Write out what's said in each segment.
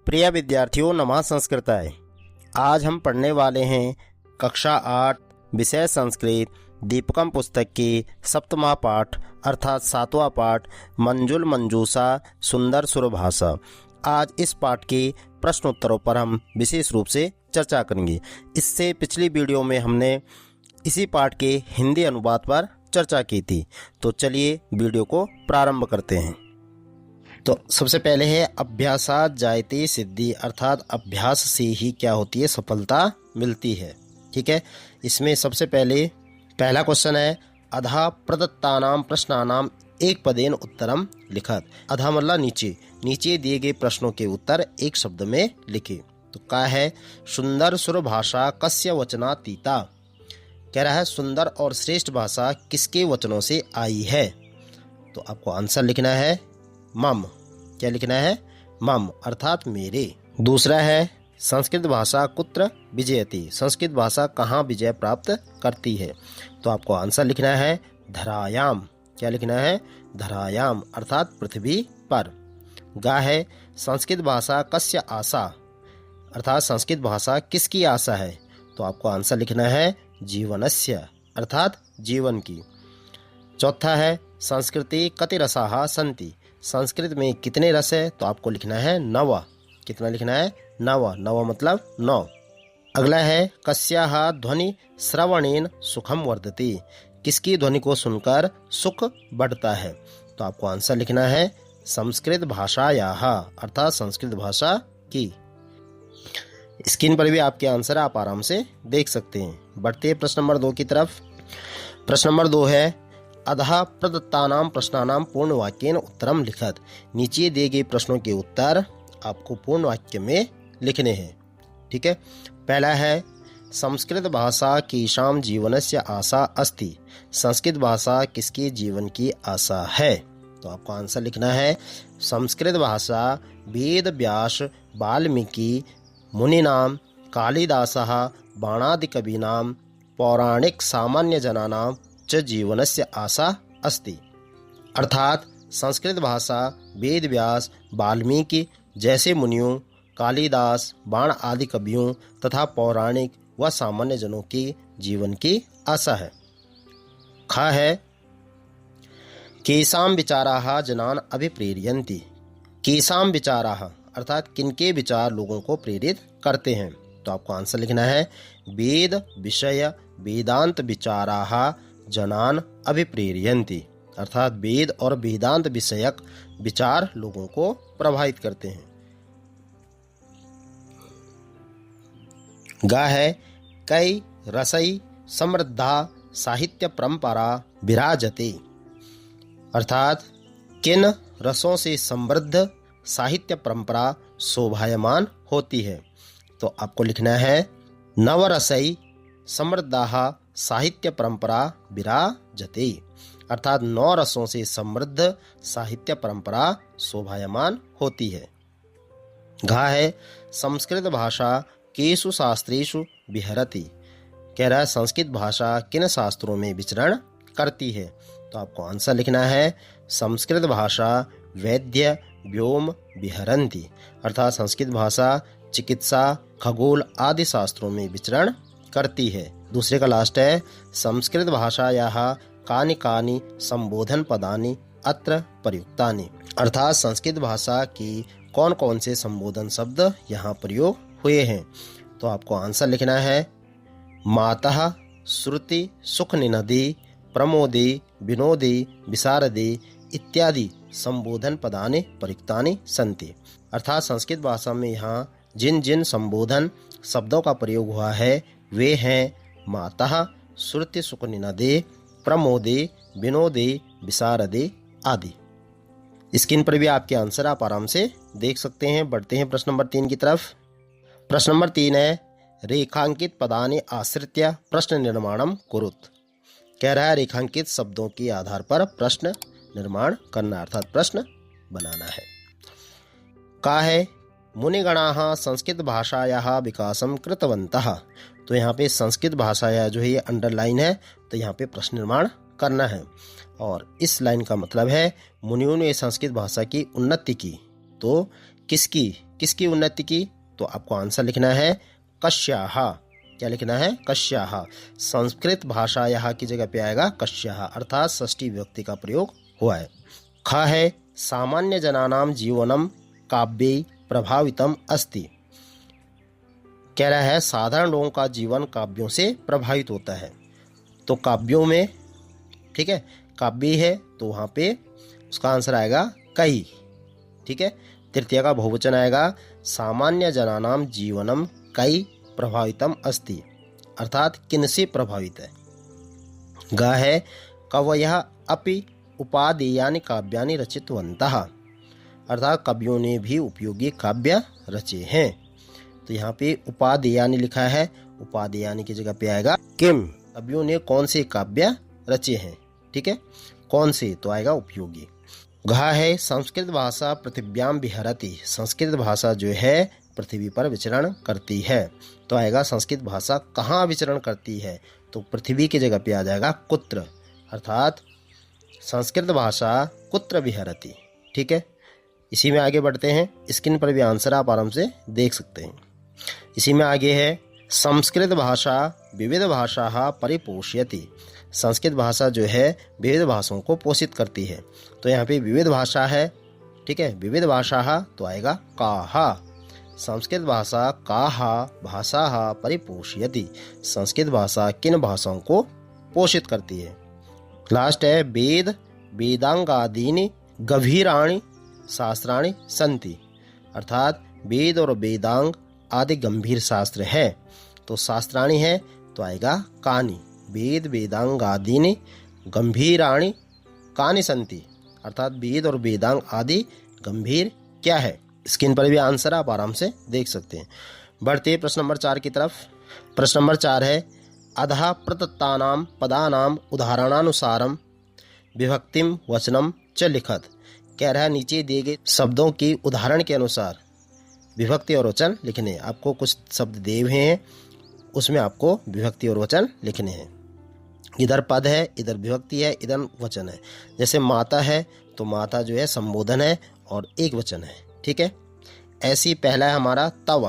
प्रिय विद्यार्थियों, नमः संस्कृताय। आज हम पढ़ने वाले हैं कक्षा 8 विषय संस्कृत दीपकम पुस्तक की सप्तमा पाठ अर्थात 7वां पाठ मंजुल मंजूषा सुंदर सुरभाषा। आज इस पाठ के प्रश्न उत्तरों पर हम विशेष रूप से चर्चा करेंगे। इससे पिछली वीडियो में हमने इसी पाठ के हिंदी अनुवाद पर चर्चा की थी। तो चलिए वीडियो को प्रारंभ करते हैं। तो सबसे पहले है अभ्यासात जायते सिद्धि, अर्थात अभ्यास से ही क्या होती है, सफलता मिलती है। ठीक है, इसमें सबसे पहले पहला क्वेश्चन है अधा प्रदत्तानाम प्रश्नानाम एक पदेन उत्तरम लिखत। अधा मतलब नीचे, नीचे दिए गए प्रश्नों के उत्तर एक शब्द में लिखे। तो क्या है, सुंदर सुर भाषा कस्य वचनातीता। कह रहा है सुंदर और श्रेष्ठ भाषा किसके वचनों से आई है। तो आपको आंसर लिखना है मम। क्या लिखना है, मम अर्थात मेरे। दूसरा है संस्कृत भाषा कुत्र विजयति, संस्कृत भाषा कहाँ विजय प्राप्त करती है। तो आपको आंसर लिखना है धरायाम। क्या लिखना है, धरायाम अर्थात पृथ्वी पर। गा है संस्कृत भाषा कस्य आशा, अर्थात संस्कृत भाषा किसकी आशा है। तो आपको आंसर लिखना है जीवनस्य अर्थात जीवन की। चौथा है संस्कृति कति रसाः सन्ति, संस्कृत में कितने रस है। तो आपको लिखना है नव। कितना लिखना है, नव। नव मतलब 9। अगला है कस्याः ध्वनि श्रवणेन सुखम वर्धति, किसकी ध्वनि को सुनकर सुख बढ़ता है। तो आपको आंसर लिखना है संस्कृत भाषायाः अर्थात संस्कृत भाषा की। स्क्रीन पर भी आपके आंसर आप आराम से देख सकते हैं। बढ़ते हैं प्रश्न नंबर 2 की तरफ। प्रश्न नंबर 2 है अधः प्रदत्तानाम प्रश्नानाम पूर्ण वाक्येन उत्तरम लिखत। नीचे दिए गए प्रश्नों के उत्तर आपको पूर्ण वाक्य में लिखने हैं। ठीक है, पहला है संस्कृत भाषा कीशाम जीवनस्य आशा अस्ति, संस्कृत भाषा किसके जीवन की आशा है। तो आपको आंसर लिखना है संस्कृत भाषा वेद व्यास वाल्मीकि मुनिनाम कालिदासः बाणादि कवीनाम पौराणिक सामान्य जनानां च जीवनस्य आशा अस्ति, अर्थात संस्कृत भाषा वेद व्यास वाल्मीकि जैसे मुनियों, कालिदास, बाण आदि कवियों तथा पौराणिक व सामान्य जनों की जीवन की आशा है। खा है केसाम विचाराः जनान अभिप्रेरयन्ति, केसाम विचाराः अर्थात किनके विचार लोगों को प्रेरित करते हैं। तो आपको आंसर लिखना है वेद विषय वेदांत विचाराः जनान अभिप्रेरयन्ति, अर्थात वेद और वेदांत विषयक विचार लोगों को प्रभावित करते हैं। गा है कई रसई समृद्धा साहित्य परंपरा विराजते, अर्थात किन रसों से समृद्ध साहित्य परंपरा शोभायमान होती है। तो आपको लिखना है नवरसई समृद्धा साहित्य परंपरा विराजते, अर्थात 9 रसों से समृद्ध साहित्य परंपरा शोभायमान होती है। घा है संस्कृत भाषा केषु शास्त्रेषु विहरति, कह रहा है संस्कृत भाषा किन शास्त्रों में विचरण करती है। तो आपको आंसर लिखना है संस्कृत भाषा वैद्य व्योम विहरन्ति, अर्थात संस्कृत भाषा चिकित्सा खगोल आदि शास्त्रों में विचरण करती है। दूसरे का लास्ट है संस्कृत भाषायाः कानि कानि संबोधन पदानि अत्र प्रयुक्तानि, अर्थात संस्कृत भाषा की कौन कौन से संबोधन शब्द यहाँ प्रयोग हुए हैं। तो आपको आंसर लिखना है मातः श्रुति सुख निनदि प्रमोदि विनोदि विशारदि इत्यादि संबोधन पदानि प्रयुक्तानि सन्ति, अर्थात संस्कृत भाषा में यहाँ जिन जिन संबोधन शब्दों का प्रयोग हुआ है वे हैं मातः श्रुति सुख निनदे प्रमोदे विनोदे विशारदे आदि। स्क्रीन पर भी आपके आंसर आप आराम से देख सकते हैं। बढ़ते हैं प्रश्न नंबर 3 की तरफ। प्रश्न नंबर 3 है रेखांकित पदानि आश्रित्य प्रश्न निर्माणम कुरुत, कह रहा है रेखांकित शब्दों के आधार पर प्रश्न निर्माण करना अर्थात प्रश्न बनाना है। का है मुनिगणाः संस्कृत भाषायाः विकासम कृतवन्तः, तो यहाँ पे संस्कृत भाषा जो है ये अंडरलाइन है, तो यहाँ पे प्रश्न निर्माण करना है। और इस लाइन का मतलब है मुनियों ने संस्कृत भाषा की उन्नति की। तो किसकी, किसकी उन्नति की? तो आपको आंसर लिखना है कस्याः। क्या लिखना है? कस्याः। संस्कृत भाषायाः की जगह पे आएगा कस्याः, अर्थात षष्ठी विभक्ति का प्रयोग हुआ है। ख है सामान्य जनानां जीवनम काव्ये प्रभावितम अस्ति। कह रहा है साधारण लोगों का जीवन काव्यों से प्रभावित होता है। तो काव्यों में, ठीक है, काव्य है तो वहाँ पे उसका आंसर आएगा कई। ठीक है, तृतीय का बहुवचन आएगा सामान्य जनानां जीवनम कई प्रभावितम अस्ति, अर्थात किनसे प्रभावित है। ग है कवयः अपि उपादेयानि काव्यानि रचितवन्तः, अर्थात कवियों ने भी उपयोगी काव्य रचे हैं। तो यहाँ पे उपादेयानि लिखा है, उपादेयानि की जगह पे आएगा किम, कवियों ने कौन से काव्य रचे हैं। ठीक है, कौन से? तो आएगा उपयोगी। घा है संस्कृत भाषा पृथिव्याम विहरति, संस्कृत भाषा जो है पृथ्वी पर विचरण करती है। तो आएगा संस्कृत भाषा कहाँ विचरण करती है? तो पृथ्वी की जगह पे आ जाएगा कुत्र, अर्थात संस्कृत भाषा कुत्र विहरति। ठीक है, इसी में आगे बढ़ते हैं। स्क्रीन पर भी आंसर आप आराम से देख सकते हैं। इसी में आगे है संस्कृत भाषा विविध भाषा परिपोषयति, संस्कृत भाषा जो है विविध भाषाओं को पोषित करती है। तो यहाँ पे विविध भाषा है, ठीक है, विविध भाषा तो आएगा काहा। संस्कृत भाषा काहा भाषा परिपोषयति, संस्कृत भाषा किन भाषाओं को पोषित करती है। लास्ट है वेद वेदांगादीनि गभीराणि शास्त्राणि सन्ति, अर्थात वेद और वेदांग आदि गंभीर शास्त्र है। तो शास्त्राणि है तो आएगा कानि, वेद वेदांगादीनि गंभीराणि कानि सन्ति, अर्थात वेद और वेदांग आदि गंभीर क्या है। स्क्रीन पर भी आंसर आप आराम से देख सकते हैं। बढ़ते हैं प्रश्न नंबर 4 की तरफ। प्रश्न नंबर 4 है अधः प्रदत्तानां पदानां उदाहरणानुसारम विभक्तिम वचनम च लिखत। कह रहा है नीचे दिए गए शब्दों की उदाहरण के अनुसार विभक्ति और वचन लिखने। आपको कुछ शब्द दिए हुए हैं, उसमें आपको विभक्ति और वचन लिखने हैं। इधर पद है, इधर विभक्ति है, इधर वचन है। जैसे माता है तो माता जो है संबोधन है और एक वचन है। ठीक है, ऐसी पहला है हमारा तव,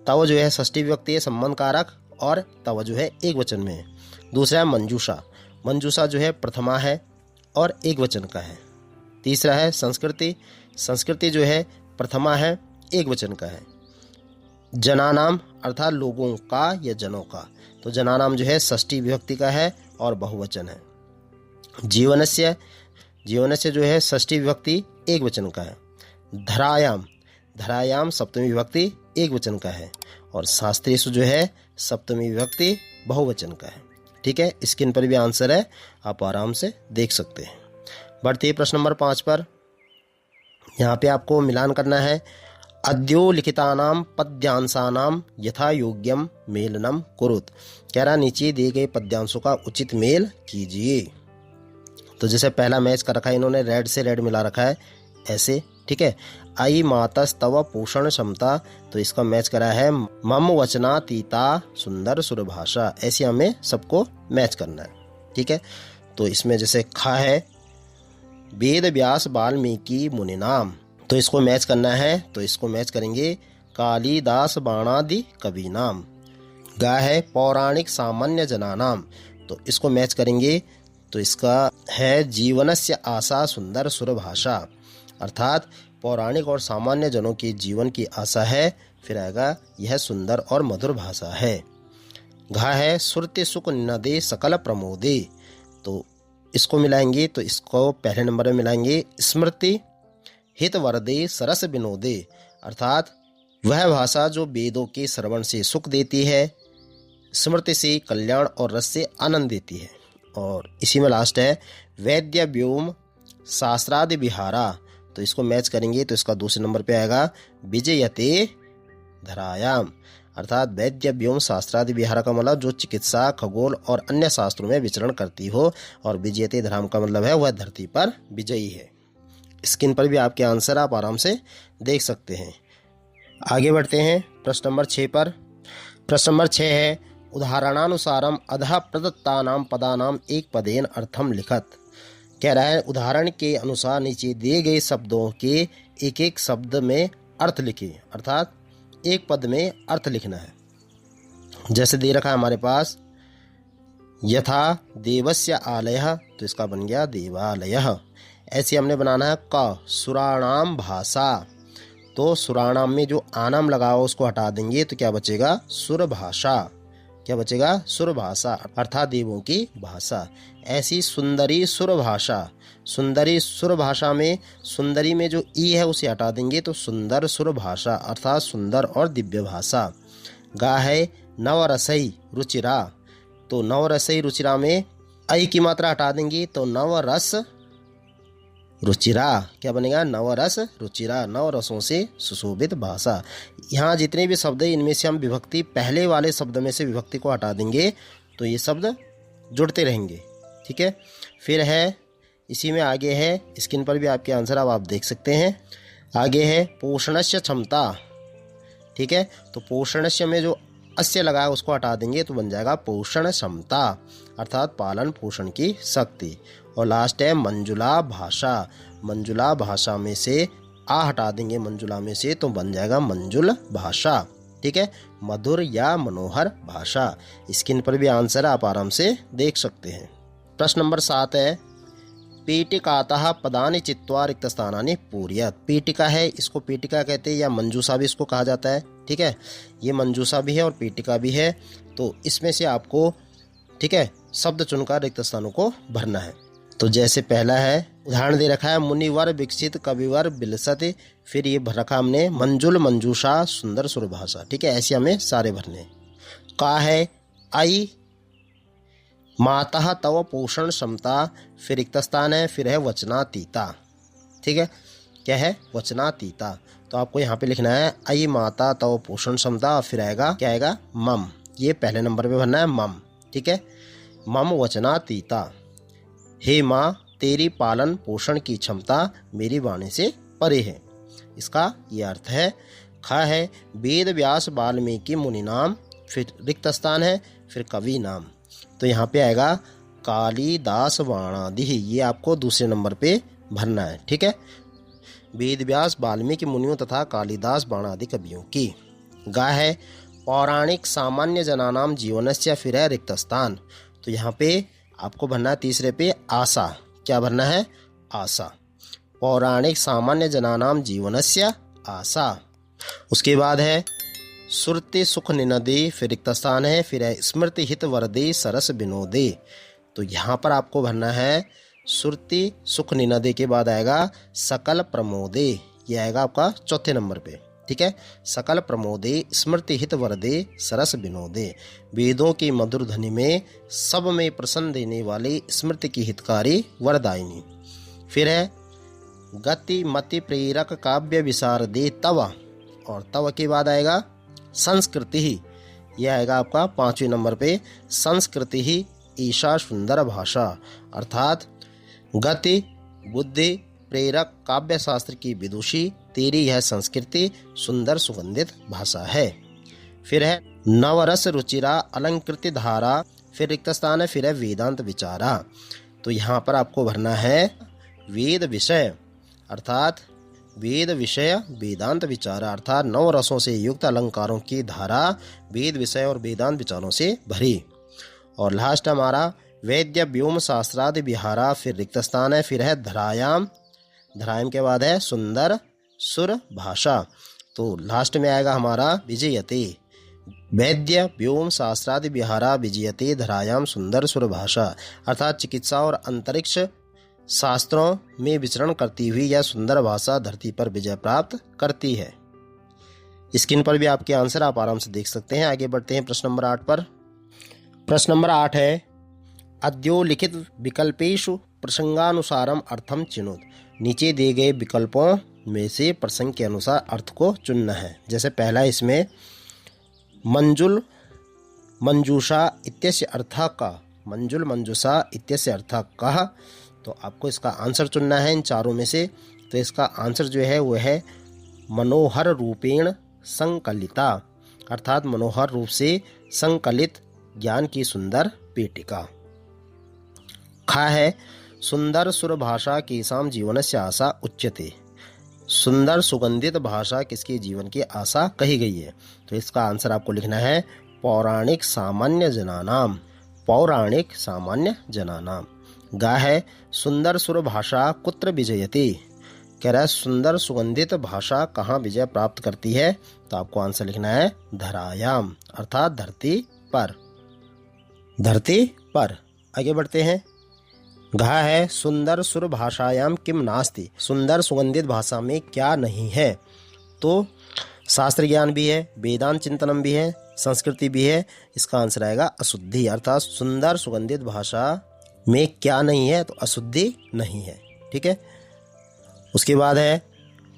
तव जो है षष्ठी विभक्ति है संबंध कारक और तव जो है एक वचन में है। दूसरा है मंजूषा, मंजूषा जो है प्रथमा है और एक वचन का है। तीसरा है संस्कृति, संस्कृति जो है प्रथमा है एक वचन का है। जनानाम अर्थात लोगों का या जनों का, तो जनानाम जो है षष्ठी विभक्ति का है और बहुवचन है। जीवनस्य, जीवनस्य जो है षष्ठी विभक्ति एक वचन का है। धरायाम, धरायाम सप्तमी विभक्ति एक वचन का है। और शास्त्रेषु जो है सप्तमी विभक्ति बहुवचन का है। ठीक है, स्क्रीन पर भी आंसर है, आप आराम से देख सकते हैं। बढ़ते हैं प्रश्न नंबर 5 पर। यहाँ पे आपको मिलान करना है। अद्यो लिखितानां पद्यांशानां यथा योग्यम मेलनम कुरुत। कह रहा नीचे दिए गए पद्यांशों का उचित मेल कीजिए। तो जैसे पहला मैच कर रखा है इन्होंने, रेड से रेड मिला रखा है ऐसे। ठीक है, आई मातस्तव पोषण क्षमता, तो इसका मैच करा है मम वचनातीता सुंदर सुरभाषा। ऐसे हमें सबको मैच करना है। ठीक है, तो इसमें जैसे खा है वेद व्यास वाल्मीकि मुनिनाम, तो इसको मैच करना है, तो इसको मैच करेंगे कालिदास बाणादि कवि नाम। गा है पौराणिक सामान्य जनानाम, तो इसको मैच करेंगे, तो इसका है जीवनस्य आशा सुंदर सुरभाषा, अर्थात पौराणिक और सामान्य जनों के जीवन की आशा है, फिर आएगा यह सुंदर और मधुर भाषा है। घा है श्रुति सुख नदे सकल प्रमोदे, तो इसको मिलाएंगे, तो इसको पहले नंबर में मिलाएंगे स्मृति हित वरदे सरस विनोदे, अर्थात वह भाषा जो वेदों के श्रवण से सुख देती है, स्मृति से कल्याण और रस से आनंद देती है। और इसी में लास्ट है वैद्य व्योम शास्त्रादि विहारा, तो इसको मैच करेंगे, तो इसका दूसरे नंबर पे आएगा विजयते धरायाम, अर्थात वैद्य व्योम शास्त्रादि विहारा का मतलब जो चिकित्सा खगोल और अन्य शास्त्रों में विचरण करती हो, और विजयते धराम का मतलब है वह धरती पर विजयी है। स्क्रीन पर भी आपके आंसर आप आराम से देख सकते हैं। आगे बढ़ते हैं प्रश्न नंबर 6 पर। प्रश्न नंबर 6 है उदाहरणानुसारम अधः प्रदत्तानां पदानां एक पदेन अर्थम लिखत। कह रहा है उदाहरण के अनुसार नीचे दिए गए शब्दों के एक एक शब्द में अर्थ लिखिए, अर्थात एक पद में अर्थ लिखना है। जैसे दे रखा है हमारे पास यथा देवस्य आलयः, तो इसका बन गया देवालयः। ऐसे हमने बनाना है क सुराणाम भाषा, तो सुराणाम में जो आनाम लगा हो उसको हटा देंगे तो क्या बचेगा सुर भाषा। क्या बचेगा सुर भाषा, अर्थात देवों की भाषा। ऐसी सुंदरी सुर भाषा, सुंदरी सुर भाषा में सुंदरी में जो ई है उसे हटा देंगे तो सुंदर सुर भाषा, अर्थात सुंदर और दिव्य भाषा। गा है नवरसई रुचिरा, तो नवरसई रुचिरा में आई की मात्रा हटा देंगे तो नवरस रुचिरा। क्या बनेगा नवरस रुचिरा, नवरसों से सुशोभित भाषा। यहाँ जितने भी शब्द हैं इनमें से हम विभक्ति पहले वाले शब्द में से विभक्ति को हटा देंगे तो ये शब्द जुड़ते रहेंगे। ठीक है, फिर है इसी में आगे है, स्क्रीन पर भी आपके आंसर अब आप देख सकते हैं। आगे है पोषणस्य क्षमता। ठीक है, तो पोषणस्य में जो अस्य लगा है उसको हटा देंगे तो बन जाएगा पोषण क्षमता, अर्थात पालन पोषण की शक्ति। और लास्ट है मंजुला भाषा, मंजुला भाषा में से आ हटा देंगे मंजुला में से तो बन जाएगा मंजुल भाषा। ठीक है, मधुर या मनोहर भाषा। स्क्रीन पर भी आंसर आप आराम से देख सकते हैं। प्रश्न नंबर 7 है पीटिकातः पदानि चित्वा रिक्त स्थानानि पूरयत। पीटिका है, इसको पीटिका कहते हैं या मंजूषा भी इसको कहा जाता है। ठीक है, ये मंजूषा भी है और पीटिका भी है, तो इसमें से आपको ठीक है शब्द चुनकर रिक्त स्थानों को भरना है। तो जैसे पहला है उदाहरण दे रखा है मुनिवर विकसित कविवर बिलसत, फिर ये भर रखा हमने मंजुल मंजूषा सुंदर सुरभाषा। ठीक है, ऐसे हमें सारे भरने। का है आई माता तव पोषण क्षमता, फिर रिक्त स्थान है, फिर है वचनातीता। ठीक है, क्या है वचनातीता, तो आपको यहाँ पे लिखना है आई माता तव पोषण क्षमता, फिर आएगा क्या आएगा मम, ये पहले नंबर पे भरना है मम। ठीक है, मम वचनातीता, हे माँ तेरी पालन पोषण की क्षमता मेरी वाणी से परे है। इसका ये अर्थ है। ख है वेद व्यास वाल्मीकि मुनि नाम, फिर रिक्त स्थान है, फिर कवि नाम, तो यहाँ पे आएगा कालिदास वाणादि, ये आपको दूसरे नंबर पे भरना है। ठीक है, वेद व्यास वाल्मीकि मुनियों तथा कालिदास वाणादि कवियों की। गा है पौराणिक सामान्य जनानाम जीवनस्य, फिर है रिक्त स्थान, तो यहाँ पे आपको भरना है तीसरे पे आशा। क्या भरना है आशा, पौराणिक सामान्य जनानाम जीवनस्य आशा। उसके बाद है सुरति सुख निनदे, फिर रिक्त स्थान है, फिर है स्मृति हित वरदे सरस विनोदे, तो यहाँ पर आपको भरना है सुरति सुख निनदे के बाद आएगा सकल प्रमोदे, ये आएगा आपका चौथे नंबर पे। ठीक है, सकल प्रमोदे स्मृति हित वरदे सरस विनोदे, वेदों की मधुर ध्वनि में सब में प्रसन्न देने वाली स्मृति की हितकारी वरदायिनी। फिर है गति मति प्रेरक काव्य विशारदे तव, और तव के बाद आएगा संस्कृति ही, यह आएगा आपका 5वें नंबर पे संस्कृति ही ईशा सुंदर भाषा, अर्थात गति बुद्धि प्रेरक काव्य शास्त्र की विदुषी तेरी यह संस्कृति सुंदर सुगंधित भाषा है। फिर है नवरस रुचिरा अलंकृत धारा, फिर रिक्त स्थान है, फिर है वेदांत विचारा, तो यहाँ पर आपको भरना है वेद विषय, अर्थात वेद विषय वेदांत विचारा, अर्थात नौ रसों से युक्त अलंकारों की धारा वेद विषय और वेदांत विचारों से भरी। और लास्ट हमारा वैद्य व्योम शास्त्रादि विहारा, फिर रिक्त स्थान है, फिर है धरायाम, धरायाम के बाद है सुंदर सुर भाषा, तो लास्ट में आएगा हमारा विजयते, वैद्य व्योम शास्त्रादि विहारा विजयते धरायाम सुंदर सुर भाषा, अर्थात चिकित्सा और अंतरिक्ष शास्त्रों में विचरण करती हुई यह सुंदर भाषा धरती पर विजय प्राप्त करती है। स्क्रीन पर भी आपके आंसर आप आराम से देख सकते हैं। आगे बढ़ते हैं प्रश्न नंबर 8 पर। प्रश्न नंबर 8 है अद्योलिखित विकल्पेषु प्रसंगानुसारम अर्थम चिनोत, नीचे दिए गए विकल्पों में से प्रसंग के अनुसार अर्थ को चुनना है। जैसे पहला इसमें मंजुल मंजूषा इत्यस्य अर्थः का, मंजुल मंजूषा इत्यस्य अर्थः कः, तो आपको इसका आंसर चुनना है इन चारों में से। तो इसका आंसर जो है वह है मनोहर रूपेण संकलिता, अर्थात मनोहर रूप से संकलित ज्ञान की सुंदर पेटिका। खा है सुंदर सुर भाषा केसाम जीवनस्य आशा उच्यते, सुंदर सुगंधित भाषा किसके जीवन की आशा कही गई है? तो इसका आंसर आपको लिखना है पौराणिक सामान्य जनानाम। पौराणिक सामान्य जनानाम। गा है सुंदर सुर भाषा कुत्र विजयति। कह रहा है सुंदर सुगंधित भाषा कहाँ विजय प्राप्त करती है? तो आपको आंसर लिखना है धरायाम, अर्थात धरती पर। धरती पर। आगे बढ़ते हैं। घा है सुंदर सुर भाषायाम किम नास्ति। सुंदर सुगंधित भाषा में क्या नहीं है? तो शास्त्र ज्ञान भी है, वेदांत चिंतनम भी है, संस्कृति भी है। इसका आंसर आएगा अशुद्धि, अर्थात सुंदर सुगंधित भाषा में क्या नहीं है? तो अशुद्धि नहीं है। ठीक है। उसके बाद है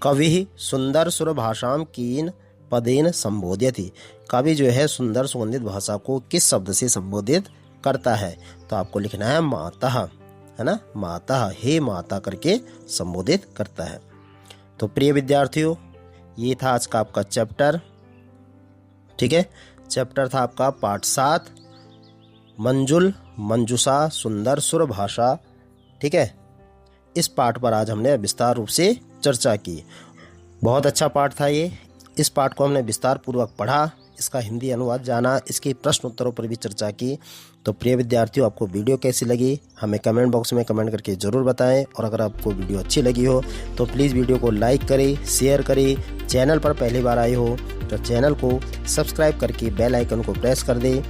कवि सुंदर सुर भाषाम कीन पदेन संबोध्यति। कवि जो है सुंदर सुगंधित भाषा को किस शब्द से संबोधित करता है? तो आपको लिखना है मातः, है ना, माता, हे माता करके संबोधित करता है। तो प्रिय विद्यार्थियों, ये था आज का आपका चैप्टर। ठीक है। चैप्टर था आपका पाठ 7 मंजुल मंजुषा सुंदर सुर भाषा। ठीक है। इस पाठ पर आज हमने विस्तार रूप से चर्चा की। बहुत अच्छा पाठ था ये। इस पाठ को हमने विस्तार पूर्वक पढ़ा, इसका हिंदी अनुवाद जाना, इसके प्रश्न उत्तरों पर भी चर्चा की। तो प्रिय विद्यार्थियों, आपको वीडियो कैसी लगी हमें कमेंट बॉक्स में कमेंट करके ज़रूर बताएं। और अगर आपको वीडियो अच्छी लगी हो तो प्लीज़ वीडियो को लाइक करें, शेयर करें। चैनल पर पहली बार आए हो तो चैनल को सब्सक्राइब करके बेल आइकन को प्रेस कर दें,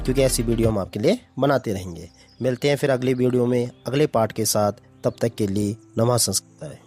क्योंकि ऐसी वीडियो हम आपके लिए बनाते रहेंगे। मिलते हैं फिर अगली वीडियो में अगले पाठ के साथ। तब तक के लिए नमः संस्कृत।